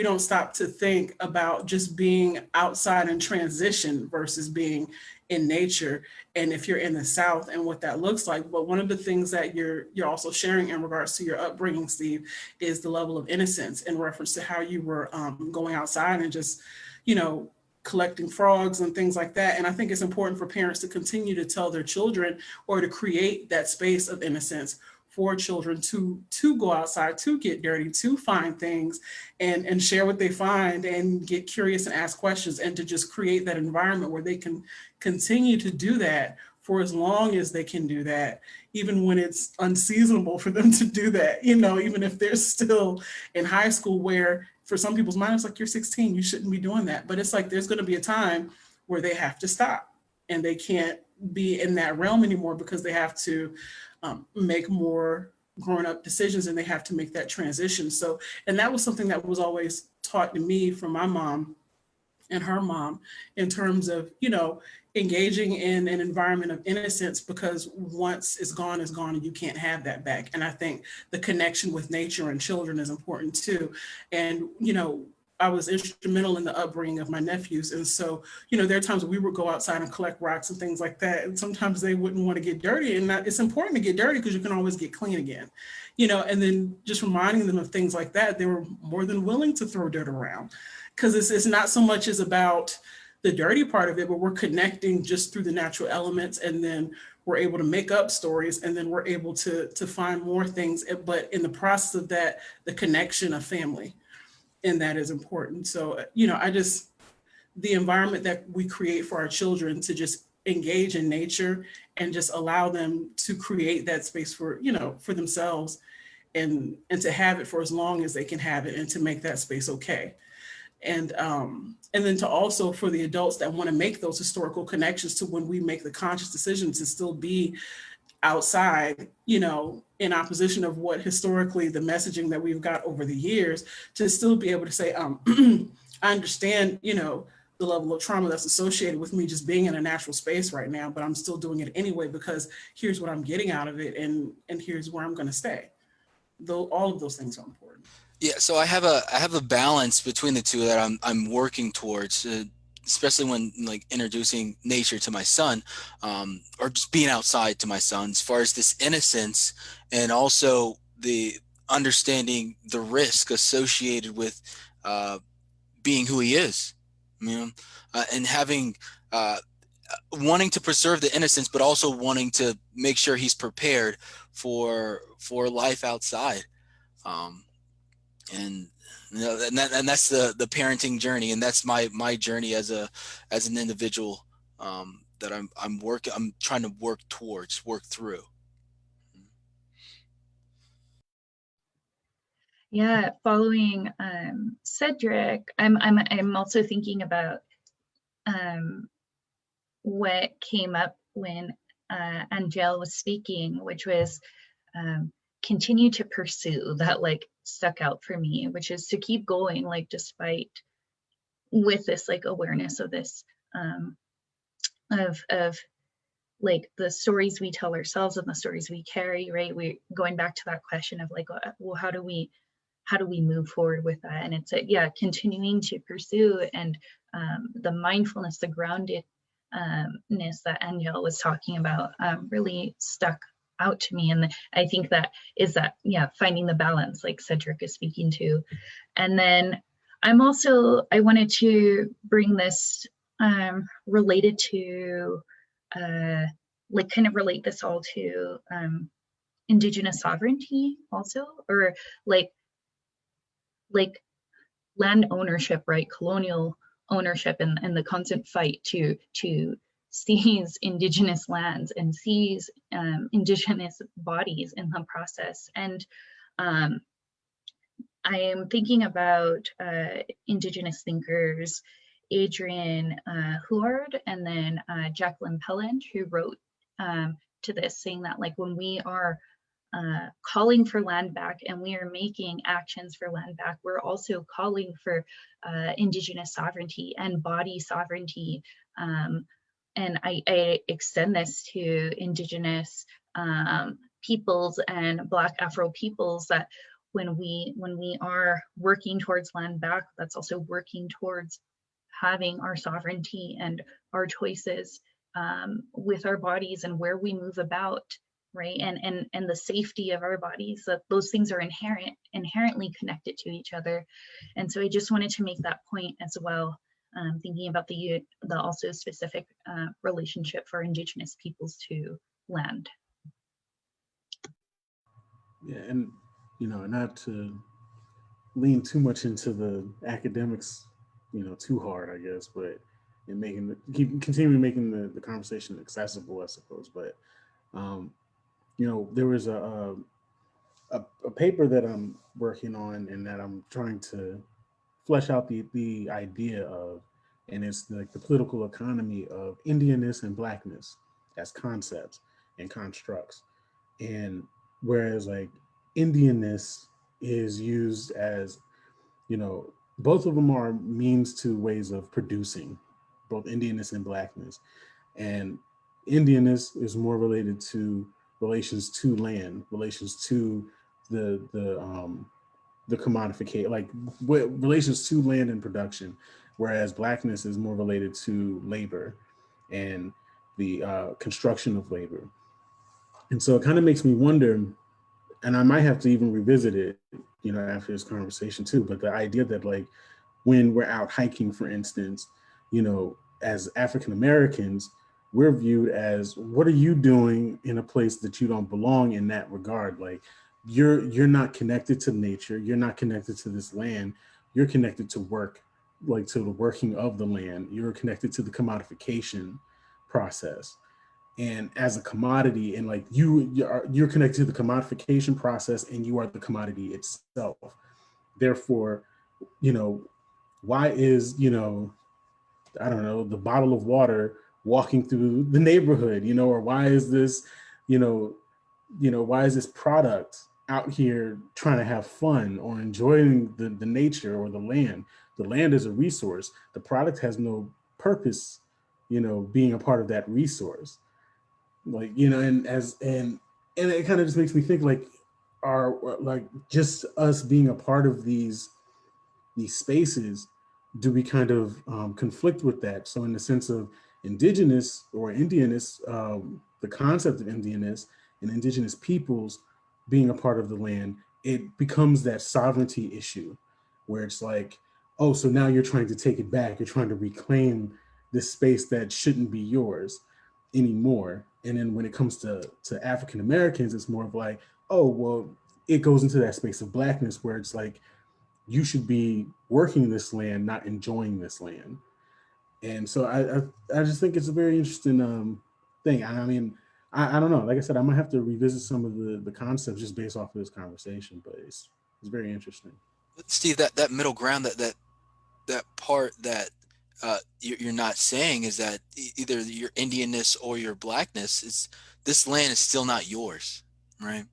S4: don't stop to think about just being outside in transition versus being in nature. And if you're in the South and what that looks like. But one of the things that you're also sharing in regards to your upbringing, Steve, is the level of innocence in reference to how you were going outside and just, you know, collecting frogs and things like that. And I think it's important for parents to continue to tell their children, or to create that space of innocence for children to go outside, to get dirty, to find things and share what they find and get curious and ask questions, and to just create that environment where they can continue to do that for as long as they can do that, even when it's unseasonable for them to do that, you know, even if they're still in high school, where for some people's mind, it's like, you're 16, you shouldn't be doing that. But it's like, there's going to be a time where they have to stop, and they can't be in that realm anymore because they have to make more grown up decisions, and they have to make that transition. So, and that was something that was always taught to me from my mom and her mom, in terms of, you know, engaging in an environment of innocence, because once it's gone, and you can't have that back. And I think the connection with nature and children is important too. And, you know, I was instrumental in the upbringing of my nephews. And so, you know, there are times we would go outside and collect rocks and things like that. And sometimes they wouldn't want to get dirty. And it's important to get dirty because you can always get clean again, you know, and then just reminding them of things like that. They were more than willing to throw dirt around, because it's not so much as about the dirty part of it, but we're connecting just through the natural elements, and then we're able to make up stories, and then we're able to find more things. But in the process of that, the connection of family, and that is important. So, you know, the environment that we create for our children to just engage in nature and just allow them to create that space for, you know, for themselves, and to have it for as long as they can have it, and to make that space okay. And then to also, for the adults that want to make those historical connections, to when we make the conscious decision to still be outside, you know, in opposition of what historically the messaging that we've got over the years, to still be able to say, I understand, you know, the level of trauma that's associated with me just being in a natural space right now, but I'm still doing it anyway, because here's what I'm getting out of it, and here's where I'm going to stay. Though all of those things are important.
S3: Yeah, so I have a balance between the two that I'm working towards, especially when like introducing nature to my son, or just being outside to my son, as far as this innocence, and also the understanding the risk associated with being who he is, you know, and having wanting to preserve the innocence, but also wanting to make sure he's prepared for life outside. And that's the parenting journey, and that's my journey as an individual, that I'm trying to work through.
S2: Yeah, following Cedric, I'm also thinking about what came up when Anjail was speaking, which was continue to pursue. That like stuck out for me, which is to keep going, like despite with this like awareness of this of like the stories we tell ourselves and the stories we carry, right? We going back to that question of like, well, how do we move forward with that? And it's yeah, continuing to pursue, and the mindfulness, the groundedness that Anjail was talking about really stuck out to me. And I think that is that, yeah, finding the balance like Cedric is speaking to. And then I wanted to bring this related to like kind of relate this all to Indigenous sovereignty also, or like land ownership, right? Colonial ownership, and the constant fight to seize Indigenous lands and seize Indigenous bodies in the process. And I am thinking about Indigenous thinkers, Adrienne Huard, and then Jacqueline Pelland, who wrote to this, saying that like when we are calling for land back and we are making actions for land back, we're also calling for Indigenous sovereignty and body sovereignty. And I extend this to Indigenous peoples and Black Afro peoples, that when we are working towards land back, that's also working towards having our sovereignty and our choices with our bodies and where we move about, right? And the safety of our bodies, that those things are inherently connected to each other. And so I just wanted to make that point as well, thinking about the also specific relationship for Indigenous peoples to land.
S1: Yeah, and not to lean too much into the academics, too hard, I guess, but in continuing making the conversation accessible, I suppose. But there was a paper that I'm working on and that I'm trying to flesh out the idea of, and it's like the political economy of Indianness and Blackness as concepts and constructs. And whereas like Indianness is used as, both of them are means to ways of producing, both Indianness and Blackness. And Indianness is more related to relations to land, relations to the commodification, like relations to land and production, whereas Blackness is more related to labor and the construction of labor. And so it kind of makes me wonder, and I might have to even revisit it, after this conversation too, but the idea that like when we're out hiking, for instance, as African Americans, we're viewed as, what are you doing in a place that you don't belong in that regard? Like you're not connected to nature, you're not connected to this land, you're connected to work, like to the working of the land, you're connected to the commodification process. And as a commodity, and like you're connected to the commodification process, and you are the commodity itself. Therefore, why is, I don't know, the bottle of water walking through the neighborhood, or why is this, why is this product out here trying to have fun or enjoying the nature or the land? The land is a resource. The product has no purpose, being a part of that resource. Like, and it kind of just makes me think like, like just us being a part of these spaces, do we kind of conflict with that? So in the sense of Indigenous or Indianness, the concept of Indianness and Indigenous peoples being a part of the land, it becomes that sovereignty issue where it's like, oh, so now you're trying to take it back. You're trying to reclaim this space that shouldn't be yours anymore. And then when it comes to African Americans, it's more of like, oh, well, it goes into that space of Blackness where it's like, you should be working this land, not enjoying this land. And so I just think it's a very interesting thing. I mean, I don't know. Like I said, I might have to revisit some of the concepts just based off of this conversation, but it's very interesting.
S3: Steve, that middle ground, that part that you're not saying is that either your Indianness or your Blackness is, this land is still not yours, right?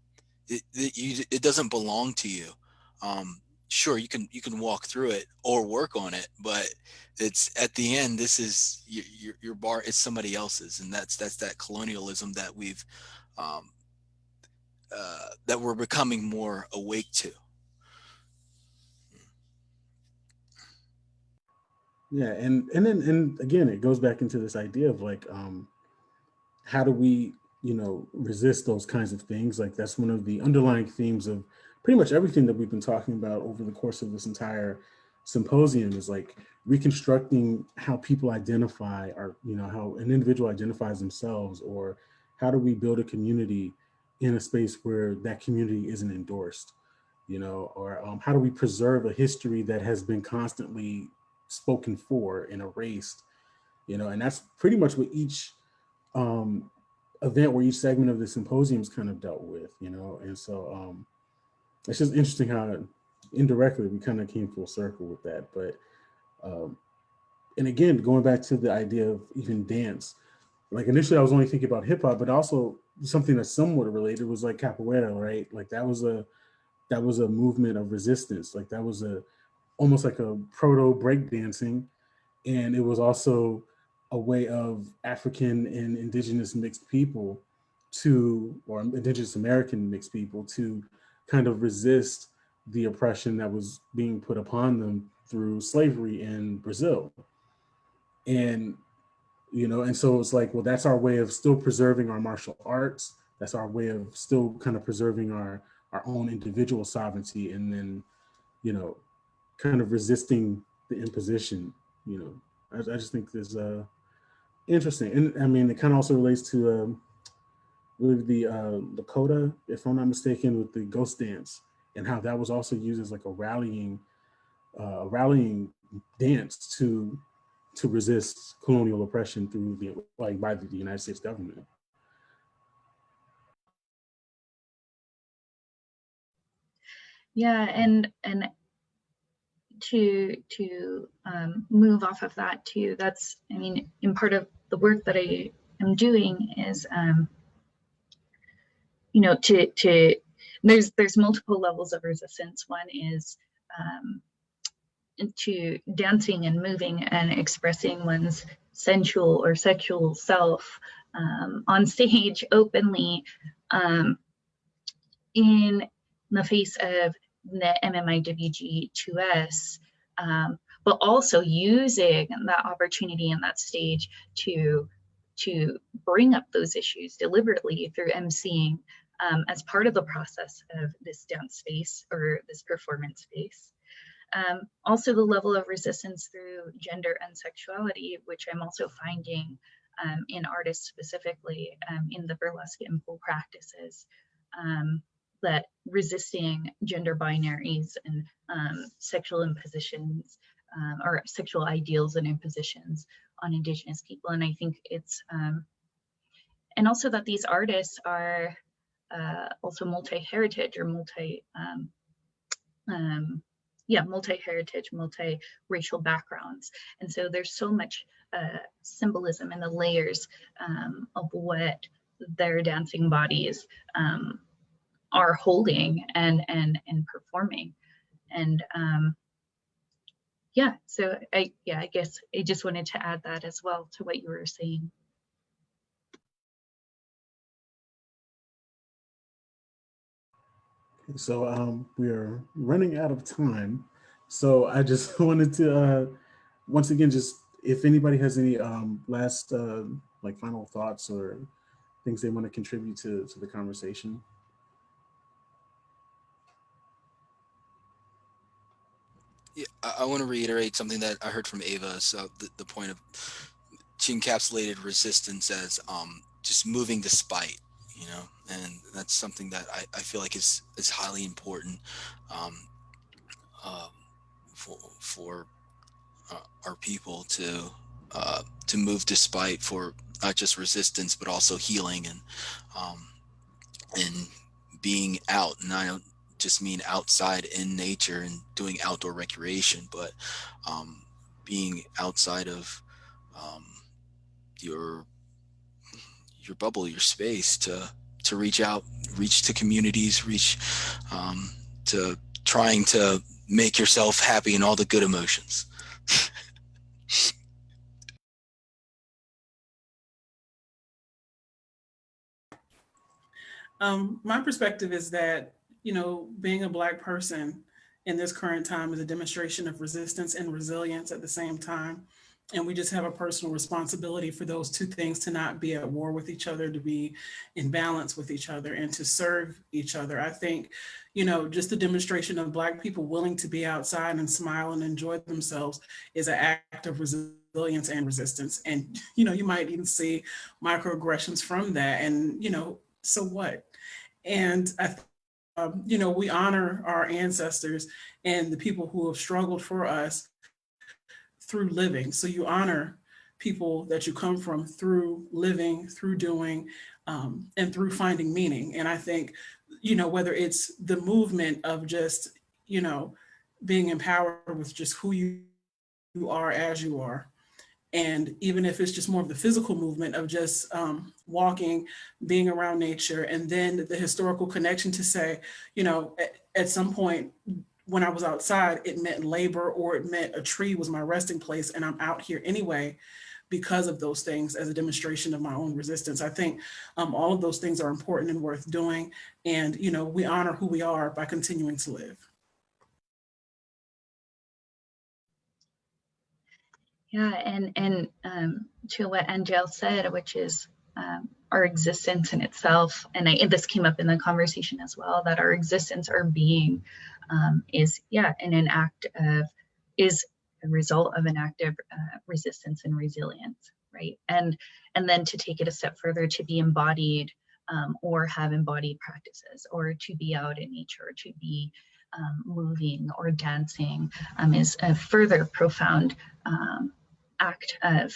S3: It doesn't belong to you. Sure, you can walk through it or work on it, but it's, at the end, this is your bar. It's somebody else's, and that's that colonialism that that we're becoming more awake to.
S1: Yeah, and again, it goes back into this idea of like, how do we, resist those kinds of things? Like that's one of the underlying themes of pretty much everything that we've been talking about over the course of this entire symposium, is like reconstructing how people identify, or how an individual identifies themselves, or how do we build a community in a space where that community isn't endorsed, or how do we preserve a history that has been constantly spoken for and erased, and that's pretty much what each um, event, where each segment of the symposium is kind of dealt with, and so it's just interesting how indirectly we kind of came full circle with that. But um, and again, going back to the idea of even dance, like initially I was only thinking about hip hop, but also something that's somewhat related was like capoeira, right? Like that was a movement of resistance. Like that was a almost like a proto breakdancing, and it was also a way of African and indigenous mixed people or indigenous American mixed people to kind of resist the oppression that was being put upon them through slavery in Brazil. And and so it's like, well, that's our way of still preserving our martial arts. That's our way of still kind of preserving our own individual sovereignty, and then you know kind of resisting the imposition. I just think this interesting, and I mean, it kind of also relates to with the Lakota, if I'm not mistaken, with the ghost dance, and how that was also used as like a rallying dance to resist colonial oppression through by the United States government.
S2: Yeah, and to move off of that too, that's, I mean, in part of the work that I am doing is to there's multiple levels of resistance. One is to dancing and moving and expressing one's sensual or sexual self on stage openly, in the face of the MMIWG2S, but also using that opportunity and that stage to bring up those issues deliberately through emceeing, as part of the process of this dance space or this performance space. Also the level of resistance through gender and sexuality, which I'm also finding in artists specifically, in the burlesque and pole practices, that resisting gender binaries and sexual impositions, or sexual ideals and impositions on Indigenous people. And I think it's, and also that these artists are also multi-heritage or multi-heritage, multi-racial backgrounds. And so there's so much symbolism in the layers of what their dancing bodies are holding and performing. And so I guess I just wanted to add that as well to what you were saying.
S1: So we are running out of time. So I just wanted to once again, just if anybody has any last like final thoughts or things they want to contribute to the conversation.
S3: Yeah, I want to reiterate something that I heard from Ava. So the point of, she encapsulated resistance as just moving despite, And that's something that I feel like is highly important uh, for our people to move despite, for not just resistance but also healing um, and being out. And I don't just mean outside in nature and doing outdoor recreation, but being outside of um, your bubble, your space, to reach out, reach to communities, reach to trying to make yourself happy in all the good emotions.
S4: My perspective is that, being a Black person in this current time is a demonstration of resistance and resilience at the same time. And we just have a personal responsibility for those two things, to not be at war with each other, to be in balance with each other, and to serve each other. I think, just the demonstration of Black people willing to be outside and smile and enjoy themselves is an act of resilience and resistance. And, you might even see microaggressions from that. And, so what? And we honor our ancestors and the people who have struggled for us through living. So you honor people that you come from through living, through doing, and through finding meaning. And I think, whether it's the movement of just, being empowered with just who you are as you are, and even if it's just more of the physical movement of just walking, being around nature, and then the historical connection to say, at some point when I was outside, it meant labor, or it meant a tree was my resting place, and I'm out here anyway because of those things, as a demonstration of my own resistance. I think all of those things are important and worth doing. And, we honor who we are by continuing to live.
S2: Yeah, and to what Anjail said, which is our existence in itself, and this came up in the conversation as well, that our existence, our being, is a result of an act of resistance and resilience, right? And then to take it a step further, to be embodied, or have embodied practices, or to be out in nature, to be moving or dancing, is a further profound act of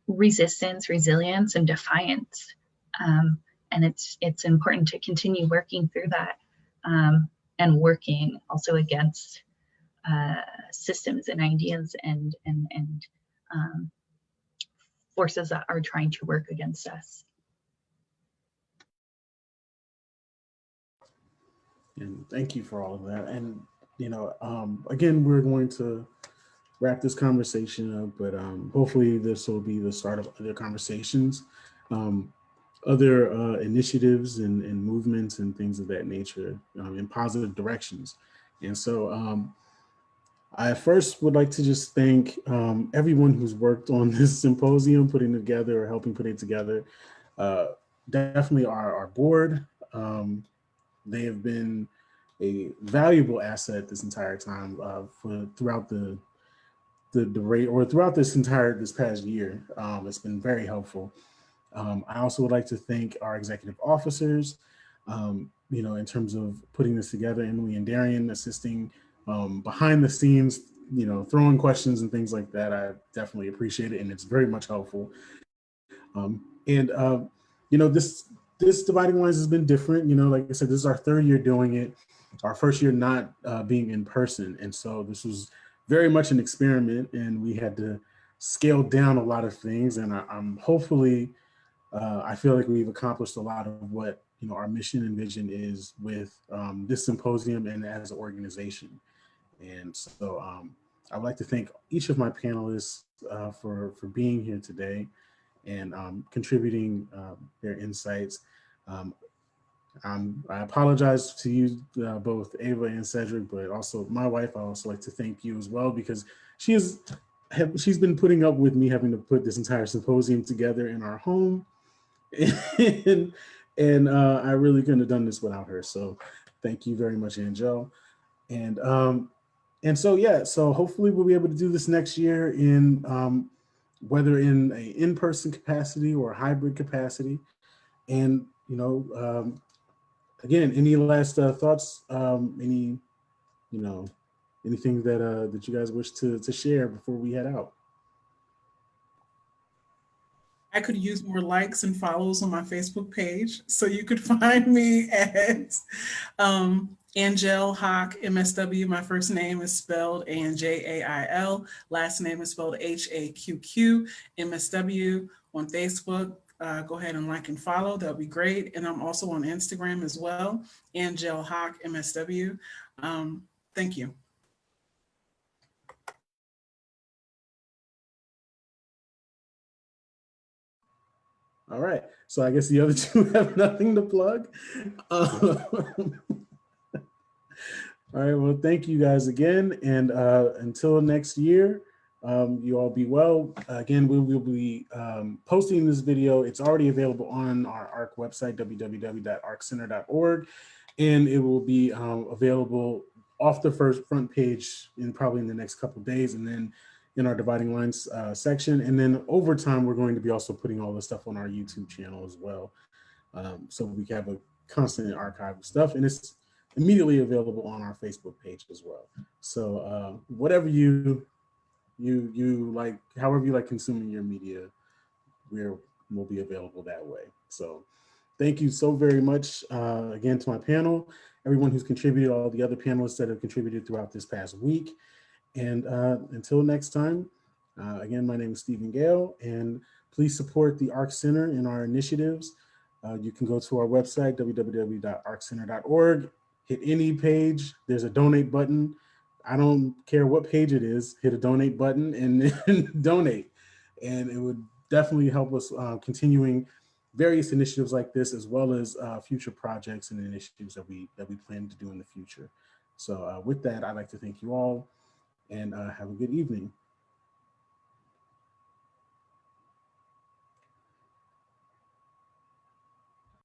S2: resistance, resilience, and defiance. And it's important to continue working through that, and working also against systems and ideas and forces that are trying to work against us.
S1: And thank you for all of that. And, again, we're going to wrap this conversation up, but hopefully this will be the start of other conversations, other initiatives and movements and things of that nature, in positive directions. And so I first would like to just thank everyone who's worked on this symposium, putting together or helping put it together. Definitely our board. They have been a valuable asset this entire time, throughout the rate, or throughout this past year. It's been very helpful. I also would like to thank our executive officers, in terms of putting this together, Emily and Darian assisting behind the scenes, throwing questions and things like that. I definitely appreciate it, and it's very much helpful. And this Dividing Lines has been different. Like I said, this is our third year doing it, our first year not being in person. And so this was very much an experiment, and we had to scale down a lot of things. And I'm hopefully, I feel like we've accomplished a lot of what our mission and vision is with this symposium and as an organization. And so I would like to thank each of my panelists for being here today and contributing their insights. I apologize to you, both Ava and Cedric, but also my wife. I also like to thank you as well, because she's been putting up with me having to put this entire symposium together in our home, and I really couldn't have done this without her. So thank you very much, Anjail. And so hopefully we'll be able to do this next year whether in a in-person capacity or a hybrid capacity. And you know, again, any last thoughts? Any, you know, anything that that you guys wish to share before we head out?
S4: I could use more likes and follows on my Facebook page. So you could find me at Anjail Haqq, MSW. My first name is spelled Anjail. Last name is spelled Haqq, MSW on Facebook. Go ahead and like and follow. That'll be great. And I'm also on Instagram as well, Anjail Haqq, MSW. Thank you.
S1: All right. So I guess the other two have nothing to plug. All right. Well, thank you guys again. And until next year, you all be well. Again, we will be posting this video. It's already available on our ARC website, www.arccenter.org. And it will be available off the front page probably in the next couple of days. And then in our Dividing Lines section. And then over time, we're going to be also putting all this stuff on our YouTube channel as well. So we can have a constant archive of stuff, and it's immediately available on our Facebook page as well. So whatever you like, however you like consuming your media, we'll be available that way. So thank you so very much again to my panel, everyone who's contributed, all the other panelists that have contributed throughout this past week. And until next time, again, my name is Stephen Gale, and please support the ARC Center in our initiatives. You can go to our website, www.arccenter.org, hit any page, there's a donate button. I don't care what page it is, hit a donate button and donate. And it would definitely help us continuing various initiatives like this, as well as future projects and initiatives that we plan to do in the future. So with that, I'd like to thank you all, and have a good evening.